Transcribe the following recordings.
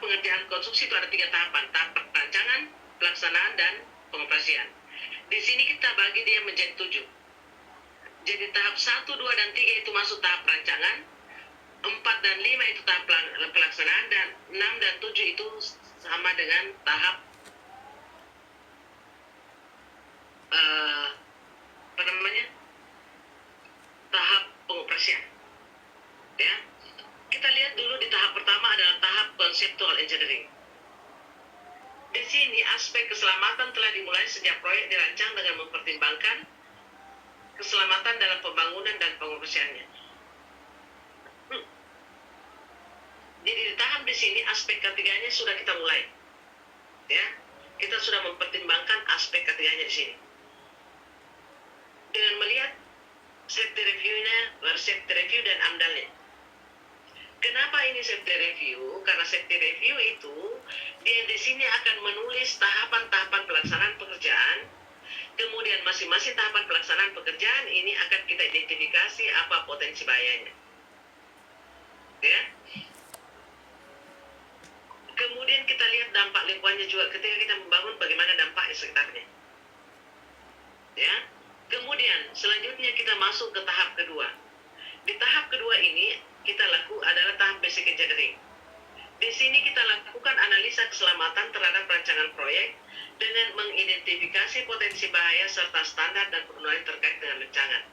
pengerjaan konstruksi itu ada 3 tahapan. Tahap perancangan, pelaksanaan, dan pengoperasian. Di sini kita bagi dia menjadi 7. Jadi tahap 1, 2, dan 3 itu masuk tahap perancangan, 4 dan 5 itu tahap pelaksanaan, dan 6 dan 7 itu sama dengan tahap tahap pengoperasian. Ya, kita lihat dulu di tahap pertama adalah tahap conceptual engineering. Di sini aspek keselamatan telah dimulai sejak proyek dirancang dengan mempertimbangkan keselamatan dalam pembangunan dan pengoperasiannya. Jadi di tahap di sini aspek ketiganya sudah kita mulai. Ya, kita sudah mempertimbangkan aspek ketiganya di sini. Dengan melihat safety review dan amdalnya. Kenapa ini safety review? Karena safety review itu dia di sini akan menulis tahapan-tahapan pelaksanaan pekerjaan. Kemudian masing-masing tahapan pelaksanaan pekerjaan ini akan kita identifikasi apa potensi bahayanya. Ya. Kemudian kita lihat dampak lingkungannya juga ketika kita membangun, bagaimana dampak di sekitarnya. Ya. Kemudian selanjutnya kita masuk ke tahap kedua. Di tahap kedua ini kita adalah tahap basic engineering. Di sini kita lakukan analisa keselamatan terhadap rancangan proyek dengan mengidentifikasi potensi bahaya serta standar dan penilaian terkait dengan rancangan.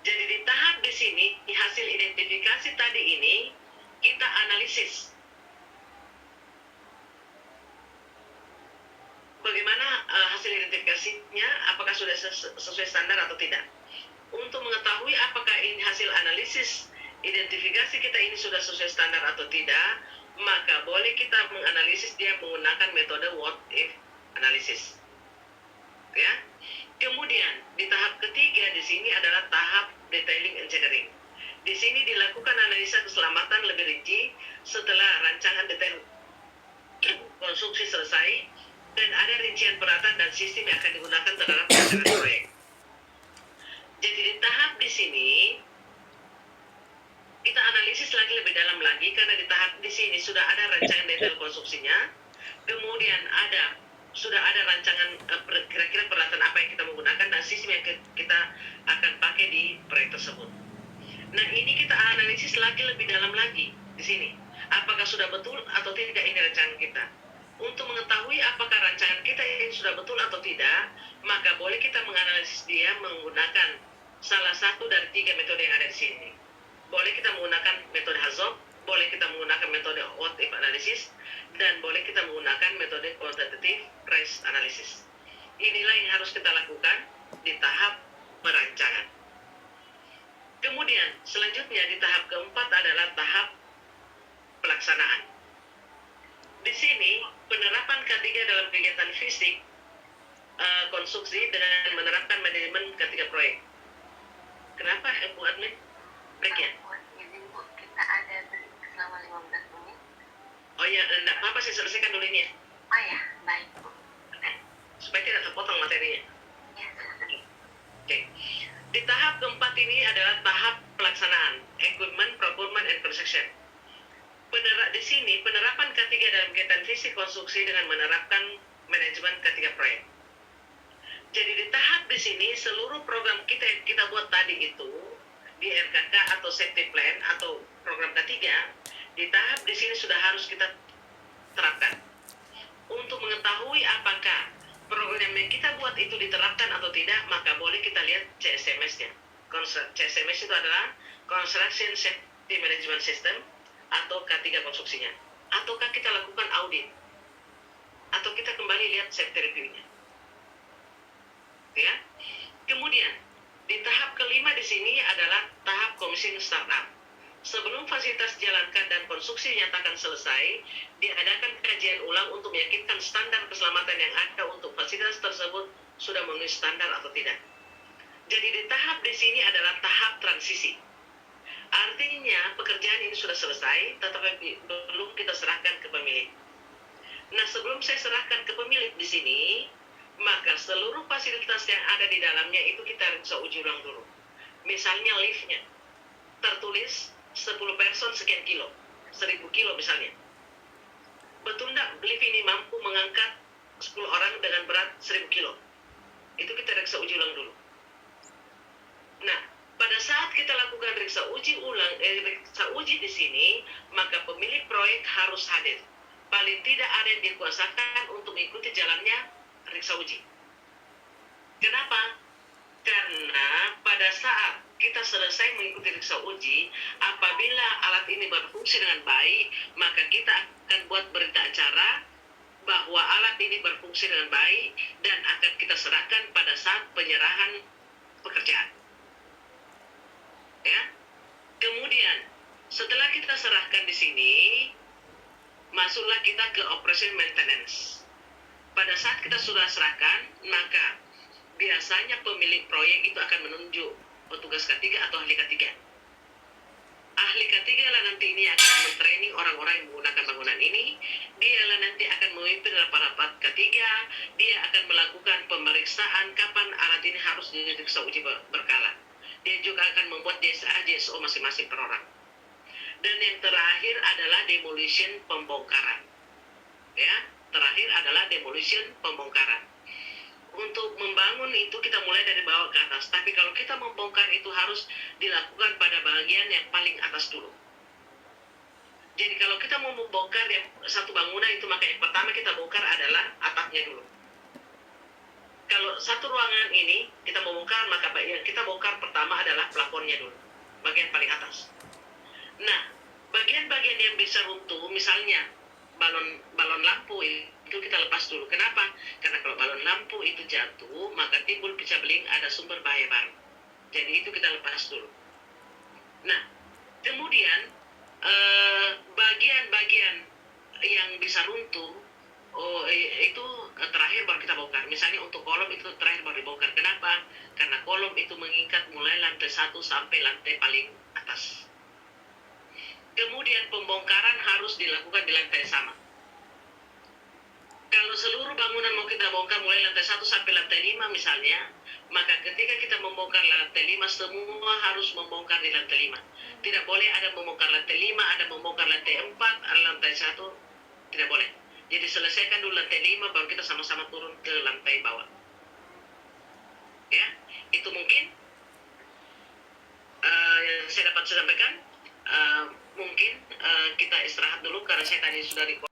Jadi di tahap di sini, hasil identifikasi tadi ini kita analisis. Bagaimana hasil identifikasinya, apakah sudah sesuai standar atau tidak. Untuk mengetahui apakah ini hasil analisis identifikasi kita ini sudah sesuai standar atau tidak, maka boleh kita menganalisis dia menggunakan metode what if analysis. Ya. Kemudian di tahap ketiga di sini adalah tahap detailing engineering. Di sini dilakukan analisa keselamatan lebih rinci setelah rancangan detail konstruksi selesai dan ada rincian peralatan dan sistem yang akan digunakan terhadap rancangan proyek. Jadi di tahap di sini kita analisis lagi lebih dalam lagi karena di tahap di sini sudah ada rancangan detail konstruksinya, kemudian sudah ada rancangan kira-kira peralatan apa yang kita menggunakan dan sistem yang kita akan pakai di proyek tersebut. Nah, ini kita analisis lagi lebih dalam lagi di sini. Apakah sudah betul atau tidak ini rancangan kita? Untuk mengetahui apakah rancangan kita ini sudah betul atau tidak, maka boleh kita menganalisis dia menggunakan salah satu dari 3 metode yang ada di sini. Boleh kita menggunakan metode HAZOP, boleh kita menggunakan metode what if analysis, dan boleh kita menggunakan metode quantitative risk analysis. Inilah yang harus kita lakukan di tahap perancangan. Kemudian selanjutnya di tahap keempat adalah tahap pelaksanaan. Di sini penerapan K3 dalam kegiatan fisik konstruksi dengan menerapkan manajemen K3 proyek. Kenapa Bu Admin? Baiknya. Izin Bu, kita ada break selama 15 menit. Oh ya, enggak apa-apa, saya selesaikan dulu ini ya. Oh ya, baik Bu. Supaya tidak terpotong materinya. Ya, Oke. Di tahap keempat ini adalah tahap pelaksanaan, equipment, procurement, and construction. Di sini penerapan K3 dalam kegiatan fisik konstruksi dengan menerapkan manajemen K3 proyek. Jadi di tahap di sini seluruh program kita yang kita buat tadi itu di RKK atau safety plan atau program K3, di tahap di sini sudah harus kita terapkan. Untuk mengetahui apakah program yang kita buat itu diterapkan atau tidak, maka boleh kita lihat CSMS-nya. CSMS itu adalah Construction Safety Management System atau K3 konstruksinya. Ataukah kita lakukan audit? Atau kita kembali lihat safety review-nya. Ya. Kemudian di tahap kelima di sini adalah tahap commissioning startup. Sebelum fasilitas dijalankan dan konstruksi dinyatakan selesai, diadakan kajian ulang untuk meyakinkan standar keselamatan yang ada untuk fasilitas tersebut sudah memenuhi standar atau tidak. Jadi di tahap di sini adalah tahap transisi. Artinya pekerjaan ini sudah selesai, tetapi belum kita serahkan ke pemilik. Nah, sebelum saya serahkan ke pemilik di sini, maka seluruh fasilitas yang ada di dalamnya itu kita bisa uji ulang dulu. Misalnya liftnya, tertulis 10 person sekian kilo, 1000 kilo misalnya. betul nggak lift ini mampu mengangkat 10 orang dengan berat 1000 kilo? Itu kita reksa uji ulang dulu. Nah, pada saat kita lakukan reksa uji di sini, maka pemilik proyek harus hadir. Paling tidak ada yang dikuasakan untuk mengikuti jalannya reksa uji. Kenapa? Karena pada saat kita selesai mengikuti reksa uji, apabila alat ini berfungsi dengan baik, maka kita akan buat berita acara bahwa alat ini berfungsi dengan baik dan akan kita serahkan pada saat penyerahan pekerjaan. Ya. Kemudian setelah kita serahkan di sini, masuklah kita ke operation maintenance. Pada saat kita sudah serahkan, maka biasanya pemilik proyek itu akan menunjuk petugas ketiga atau ahli ketiga. Ahli ketiga lah nanti ini akan mentraining orang-orang yang menggunakan bangunan ini. Dia lah nanti akan memimpin rapat-rapat ketiga. Dia akan melakukan pemeriksaan kapan alat ini harus diperiksa uji berkala. Dia juga akan membuat DSA-JSO masing-masing per orang. Dan yang terakhir adalah demolition, pembongkaran. Ya, terakhir adalah demolition, pembongkaran. Untuk membangun itu kita mulai dari bawah ke atas. Tapi kalau kita membongkar itu harus dilakukan pada bagian yang paling atas dulu. Jadi kalau kita mau membongkar yang satu bangunan itu, maka yang pertama kita bongkar adalah atapnya dulu. Kalau satu ruangan ini kita mau bongkar, maka yang kita bongkar pertama adalah plafonnya dulu, bagian paling atas. Nah, bagian-bagian yang bisa runtuh, misalnya balon lampu itu kita lepas dulu. Kenapa? Karena kalau balon lampu itu jatuh, maka timbul pecah beling, ada sumber bahaya baru. Jadi itu kita lepas dulu. Nah, kemudian bagian-bagian yang bisa runtuh, itu terakhir baru kita bongkar. Misalnya untuk kolom itu terakhir baru dibongkar. Kenapa? Karena kolom itu mengikat mulai lantai 1 sampai lantai paling atas. Kemudian pembongkaran harus dilakukan di lantai sama. Kalau seluruh bangunan mau kita bongkar mulai lantai 1 sampai lantai 5 misalnya, maka ketika kita membongkar lantai 5, semua harus membongkar di lantai 5. Tidak boleh ada membongkar lantai 5, ada membongkar lantai 4, ada lantai 1, tidak boleh. Jadi selesaikan dulu lantai 5, baru kita sama-sama turun ke lantai bawah. Ya, itu mungkin yang saya dapat sampaikan. Mungkin kita istirahat dulu karena saya tadi sudah record